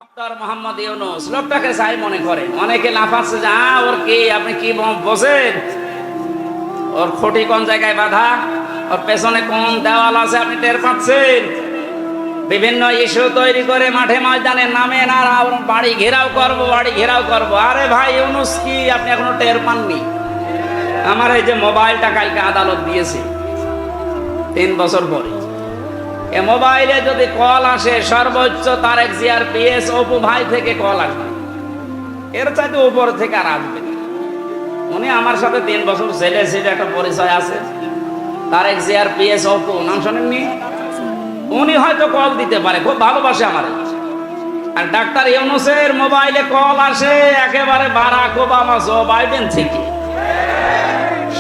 Doctor Mohammad Yunus লোকটাকে চাই মনে করে, অনেকে লাফাচ্ছে যে ওর কি, আপনি কি বোঝেন, ওর খুঁটি কোন জায়গায় বাঁধা, ওর পেছনে কোন দেওয়াল আছে আপনি টের পাচ্ছেন? বিভিন্ন ইস্যু তৈরি করে মাঠে ময়দানে নামেন আর বাড়ি ঘেরাও করব, বাড়ি ঘেরাও করব। আরে ভাই, ইউনূস কি আপনি এখনো টের পাননি? আমার এই যে মোবাইলটা কালকে আদালত দিয়েছে 3 বছর পরে, এ মোবাইলে যদি কল আসে সর্বোচ্চ তারেক জিয়ার পিএস অপু ভাই থেকে কল আসবে, এর চাইতে উপর থেকে আর আসবে না। উনি আমার সাথে 3 বছর জেলে ছিল, একটা পরিচয় আছে। তারেক জিয়ার পিএস অপু, নাম শোনেননি? উনি হয়তো কল দিতে পারে, খুব ভালোবাসে আমার। আর ডাক্তার ইউনূসের মোবাইলে কল আসে একেবারে বারাক ওবামা, জো বাইডেন থেকে,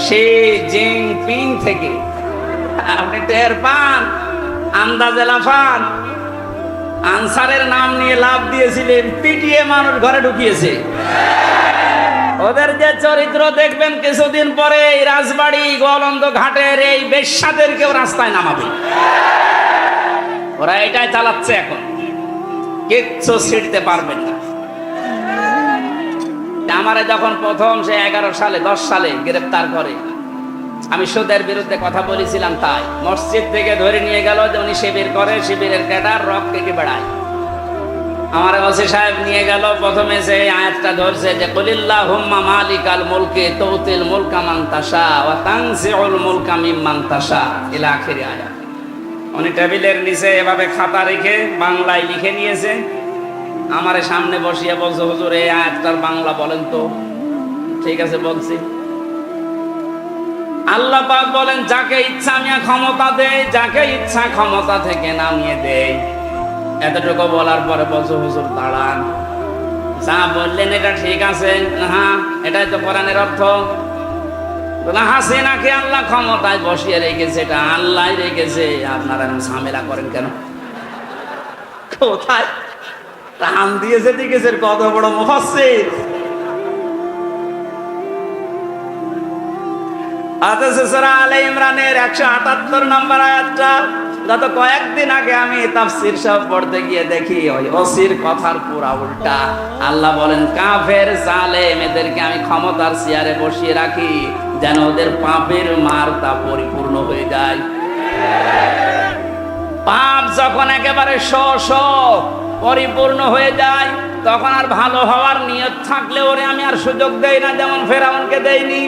শি জিনপিং থেকে। আপনি টের পান? আন্দাজে লাফান। আনসারের নাম নিয়ে লাভ দিয়েছিলেন, পিটিয়ে মানুষ ঘরে ঢুকিয়েছে। ওদের যে চরিত্র দেখবেন কিছুদিন পরে এই রাজবাড়ি গোয়ালন্দ ঘাটের এই বেশ্যাদেরকেও রাস্তায় নামাবে। ওরা এটাই চালাচ্ছে এখন, কিচ্ছু ছিড়তে পারবেন না। আমারে যখন প্রথম সে 11 সালে 10 সালে গ্রেফতার করে, আমি সুদের বিরুদ্ধে কথা বলেছিলাম, তাই মসজিদ থেকে ধরে নিয়ে গেল যে উনি শিবির করে, শিবিরের ক্যাডার, রক কেটে বেড়ায়। আমার ওসি সাহেব নিয়ে গেল, প্রথমে যে আয়াতটা ধরছে যে কুলিল্লাহুম্মা মালিকাল মুলকি তুতিল মুলকা মান তাশা ওয়া তানজিউল মুলকা মিম্মান তাশা ইলা আখির আয়াত। উনি টেবিলের নিচে এভাবে খাতা রেখে বাংলায় লিখে নিয়েছে, আমারে সামনে বসিয়ে বলছে, হুজুর এই আয়াতটার বাংলা বলেন তো। ঠিক আছে বলছি। আল্লাহ পাক বলেন, যাকে ইচ্ছা আমি ক্ষমতা দেই, যাকে ইচ্ছা ক্ষমতা থেকে নামিয়ে দেই। এতটুকু বলার পরে বলছে, হুজুর দাঁড়ান, যা বললেন এটা ঠিক আছে, হ্যাঁ এটাই তো কোরআনের অর্থ। হাসিনাকে আল্লাহ ক্ষমতায় বসিয়ে রেখেছে, এটা আল্লাহ রেখেছে, আপনারা ঝামেলা করেন কেন? কোথায় টান দিয়েছে, দিয়েছে, কত বড় মুফাসসির। সূরা আলে ইমরানের 178 নম্বর আয়াতটা গত কয়েকদিন আগে আমি তাফসীর সব পড়তে গিয়ে দেখি ওই ওসির কথার পুরা উল্টা। আল্লাহ বলেন, কাফের জালেম এদেরকে আমি ক্ষমতার চেয়ারে বসিয়ে রাখি যেন ওদের পাপের মারতা পরিপূর্ণ হয়ে যায়। পাপ যখন একেবারে পরিপূর্ণ হয়ে যায়, তখন আর ভালো হওয়ার নিয়ত থাকলে ওরে আমি আর সুযোগ দেই না, যেমন ফেরাউনকে দেইনি।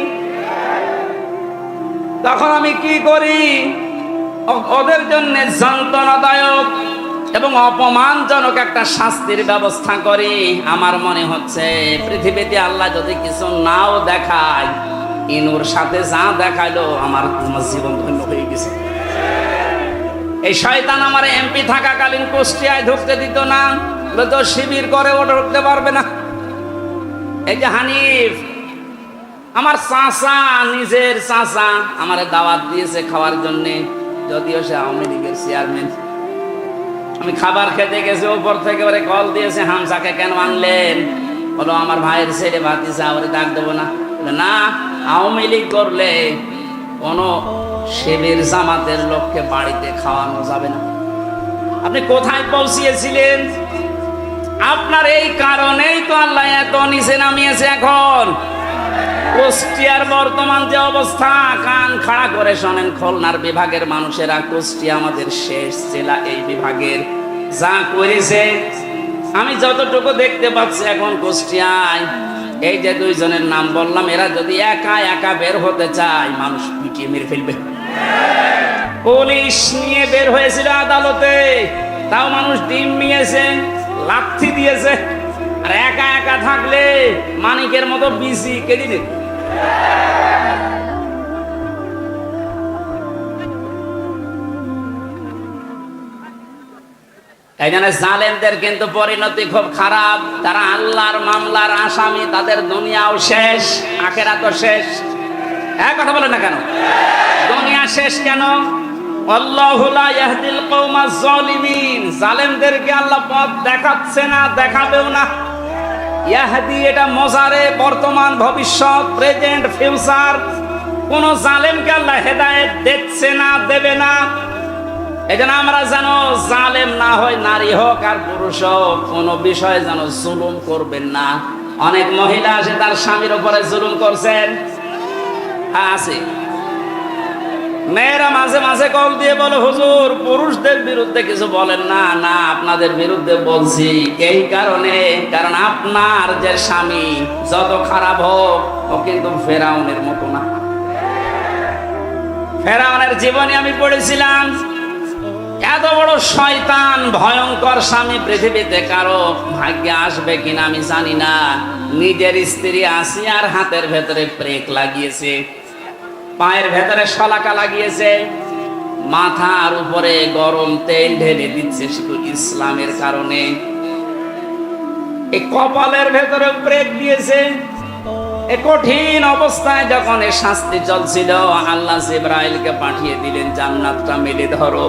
তখন আমি কি করি? ওদের জন্য যন্ত্রণাদায়ক এবং অপমানজনক একটা শাস্তির ব্যবস্থা করি। আমার মনে হচ্ছে পৃথিবীতে আল্লাহ যদি কিছু নাও দেখায়, ইনুর সাথে যা দেখাইলো আমার জীবন ধন্য হয়ে গেছে। এই শয়তান আমার এমপি থাকাকালীন কুষ্টিয়ায় ঢুকতে দিত না, তো শিবির করে ও ঢুকতে পারবে না। এই যে হানিফ, আমার চাচা, নিজের চাচা আমারে দাওয়াত দিয়েছে খাওয়ার জন্যে, যদিও সে আওয়ামী লীগের চেয়ারম্যান। আমি খাবার খেতে গেছি, উপর থেকে ওরে কল দিয়েছে, হামসাকে কেন আনলেন? বলো আমার ভাইয়ের ছেলে ভাতিজা, ওরে ডাক দেবো না। না, আওয়ামী লীগ করলে কোন শিবির জামাতের লোককে বাড়িতে খাওয়ানো যাবে না। আপনি কোথায় পৌঁছিয়েছিলেন? আপনার এই কারণেই তো আল্লাহ এত নিচে নামিয়েছে। এখন কুষ্টিয়ার বর্তমান যে অবস্থা, কান খাড়া করে শোনেন খুলনার বিভাগের মানুষেরা, কুষ্টিয়া আমাদের শেষ জেলা, এই বিভাগের যা করেছে আমি যতটুকু দেখতে পাচ্ছি এখন কুষ্টিয়ায়, এই যে 2 জনের নাম বললাম, এরা যদি একা একা বের হতে চায়, মানুষ পিটিয়ে মেরে ফেলবে। পুলিশ নিয়ে বের হয়েছিল আদালতে, তাও মানুষ ডিম নিয়েছে, লাথি দিয়েছে। আর একা একা থাকলে মানিকের মতো বিসি কেটে নেবে। এই জন্য জালেমদের কিন্তু পরিণতি খুব খারাপ। তারা আল্লাহর মামলার আসামি, তাদের দুনিয়াও শেষ, আখিরাতও শেষ। এক কথা বলেন না কেন? দুনিয়া শেষ কেন? আল্লাহু লা ইয়াহদিল কওমাজ জালিমিন, জালেমদেরকে আল্লাহ পথ দেখাচ্ছে না, দেখাবেও না। ইয়াহদি এটা মজারে, বর্তমান, ভবিষ্যৎ, প্রেজেন্ট, ফিউচার। কোন জালেমকে আল্লাহ হেদায়েত দিচ্ছে না, দেবে না। এই জন্য আমরা যেন জালেম না হয়, নারী হোক আর পুরুষ হোক, কোনো বিষয়ে যেন জুলুম করবেন না। অনেক মহিলা আছে তার স্বামীর উপরে জুলুম করছেন, হ্যাঁ আছে। মেয়েরা মাঝে মাঝে কল দিয়ে বলে, হুজুর পুরুষদের বিরুদ্ধে কিছু বলেন না। না, আপনাদের বিরুদ্ধে বলছি এই কারণে, কারণ আপনার যে স্বামী যত খারাপ হোক, ও কিন্তু ফেরাউনের মতো না। ফেরাউনের জীবনে আমি পড়েছিলাম, এত বড় শয়তান ভয়ঙ্কর স্বামী পৃথিবীতে কারো ভাগ্যে আসবে কিনা আমি জানি না। নিজের স্ত্রী আসিয়ার হাতের ভেতরে ব্রেক লাগিয়েছে, পায়ের ভেতরে শলাকা লাগিয়েছে, মাথার উপরে গরম তেল ঢেলে দিচ্ছে শুধু ইসলামের কারণে। এই কপালের ভেতরে ব্রেক দিয়েছে। এই কঠিন অবস্থায় যখন এর শাস্তি চলছিল, আল্লাহ জিবরাইলকে পাঠিয়ে দিলেন, জান্নাতটা মেলে ধরো।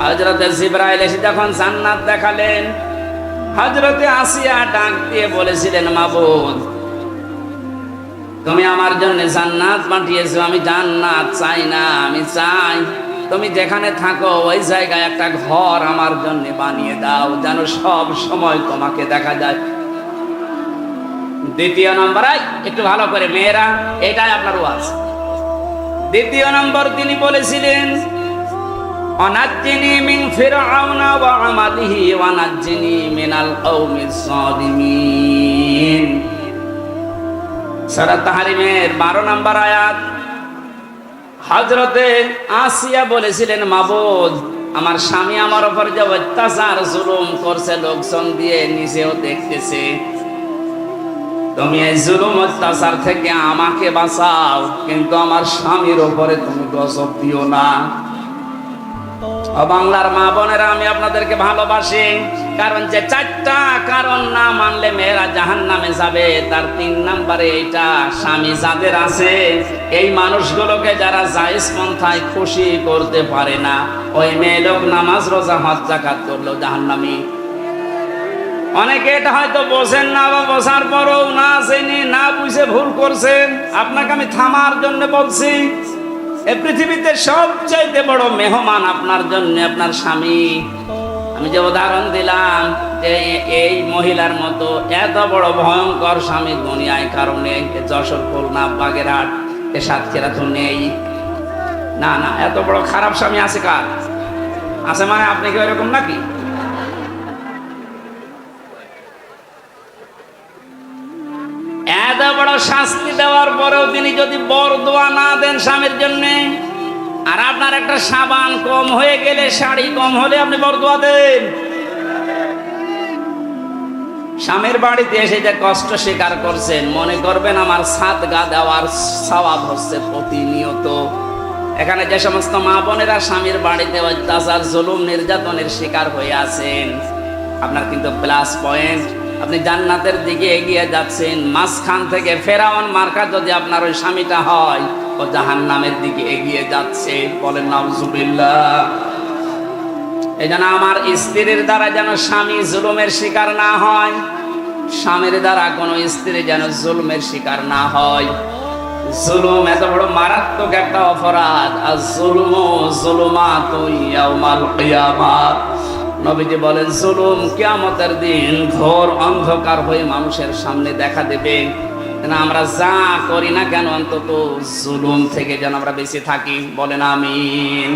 হযরতে জিবরাইল এসে যখন জান্নাত দেখালেন, হযরতে আসিয়া ডাক দিয়ে বলেছিলেন, মাবুদ তুমি আমার জন্য জান্নাত পাঠিয়েছো, আমি জান্নাত চাই না, আমি চাই তুমি যেখানে থাকো ওই জায়গায় একটা ঘর আমার জন্য বানিয়ে দাও, যেন সব সময় তোমাকে দেখা যায়। দ্বিতীয় নম্বর, একটু ভালো করে মেয়েরা, এটাই আপনার ওয়াজ। দ্বিতীয় নম্বর তিনি বলেছিলেন, অনাজ্জিনি মিন ফিরআউনা ওয়া আমালিহি ওয়া নাজ্জিনি মিনাল কওমিজ যালিমিন। সূরা তাহরিমের 12 নম্বর আয়াত। হযরতে আসিয়া বলেছিলেন, মাবুদ আমার স্বামী আমার উপর যে অত্যাচার জুলুম করছে, লোকজন দিয়ে নিজেও দেখতেছে, তুমি এই জুলুম অত্যাচার থেকে আমাকে বাঁচাও, কিন্তু আমার স্বামীর উপরে তুমি গজব দিও না। ও বাংলার মা বোনেরা, আমি আপনাদেরকে ভালোবাসি, কারণ যে 4টা কারণ না মানলে মেয়েরা জাহান্নামে যাবে, তার 3 নম্বরে এইটা। স্বামী যাদের আছে, এই মানুষগুলোকে যারা জায়েজ পন্থায় খুশি করতে পারে না, ওই মেয়ে লোক নামাজ রোজা হজ যাকাত করলেও জাহান্নামী। অনেকে এটা হয়তো বোঝেন না, বা বোঝার পরও না জেনে না বুঝে ভুল করছেন। আপনাকে আমি থামার জন্য বলছি, এই পৃথিবীতে সবচাইতে বড় মেহমান আপনার জন্য আপনার স্বামী। আমি যে উদাহরণ দিলাম, যে এই মহিলার মতো এত বড় ভয়ঙ্কর স্বামী দুনিয়ায় কারণে যশোর, খুলনা, বাগেরহাট, এ সাতক্ষীরা তো নেই। না না, এত বড় খারাপ স্বামী আছে কার? আছে মানে আপনি কি এরকম নাকি? এত বড় শাস্তি দেওয়ার পরেও তিনি যদি বরদোয়া না দেন স্বামীর জন্য, আর আপনার একটা সাবান কম হয়ে গেলে, শাড়ি কম হলে আপনি বরদোয়া দেন। স্বামীর বাড়িতে এসে যে কষ্ট স্বীকার করছেন, মনে করবেন আমার সাদগা দেওয়ার সওয়াব হচ্ছে প্রতিনিয়ত। এখানে যে সমস্ত মা বোনেরা স্বামীর বাড়িতে অত্যাচার, জুলুম, নির্যাতনের শিকার হয়ে আছেন, আপনার কিন্তু প্লাস পয়েন্ট, আপনি জান্নাতের দিকে এগিয়ে যাচ্ছেন। মাঝখান থেকে ফেরাউন মার্কা যদি আপনার ওই স্বামীটা হয়, ও জাহান্নামের দিকে এগিয়ে যাচ্ছে। বলেন নাউজুবিল্লাহ। এই জন্য আমার স্ত্রীর দ্বারা যেন স্বামী জুলুমের শিকার না হয়, স্বামীর দ্বারা কোনো স্ত্রী যেন জুলুমের শিকার না হয়। জুলুম এত বড় মারাত্মক একটা অপরাধ। আর জুলুমু যুলুমাতুন ইয়াউমাল কিয়ামাহ। নবীজি বলেন, জুলুম কিয়ামতের দিন ঘোর অন্ধকার হয়ে মানুষের সামনে দেখা দেবে। আমরা যা করি না কেন, অন্তত জুলুম থেকে যেন আমরা বেঁচে থাকি। বলেন আমিন।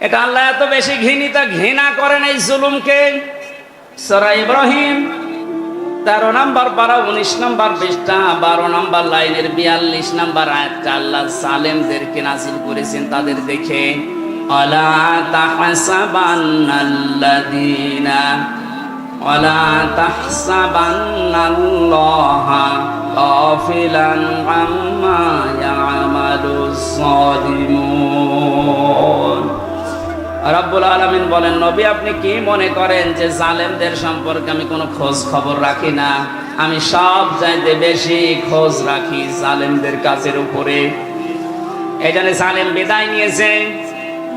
এটা আল্লাহ এত বেশি ঘৃণা করেন এই জুলুমকে। সূরা ইব্রাহিম 13 নম্বর পারা 19 নম্বর পৃষ্ঠা 12 নম্বর লাইনের 42 নম্বর আয়াতটা আল্লাহ জালেমদেরকে নাযিল করেছেন তাদের দেখে। আলা তাহসাবান্নাল্লাহা গাফিলান আম্মা ইয়ামালুজ যালিমুন। রব্বুল আলামিন বলেন, নবী আপনি কি মনে করেন যে জালেমদের সম্পর্কে আমি কোনো খোঁজ খবর রাখি না? আমি সব চাইতে বেশি খোঁজ রাখি জালেমদের কাজের উপরে। এই জন্য জালেম বিদায় নিয়েছে।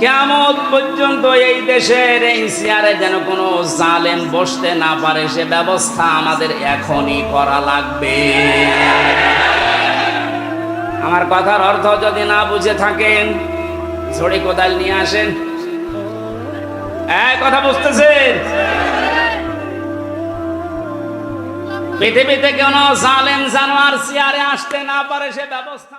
কিয়ামত পর্যন্ত এই দেশের এই চেয়ারে যেন কোনো জালেম বসতে না পারে, সে ব্যবস্থা আমাদের এখনই করা লাগবে। আমার কথার অর্থ যদি না বুঝে থাকেন, ঝড়ি কোদাল নিয়ে আসেন। কথা বুঝতেছেন? পৃথিবীতে কোনো জালেম জানোয়ার চেয়ারে আসতে না পারে সে ব্যবস্থা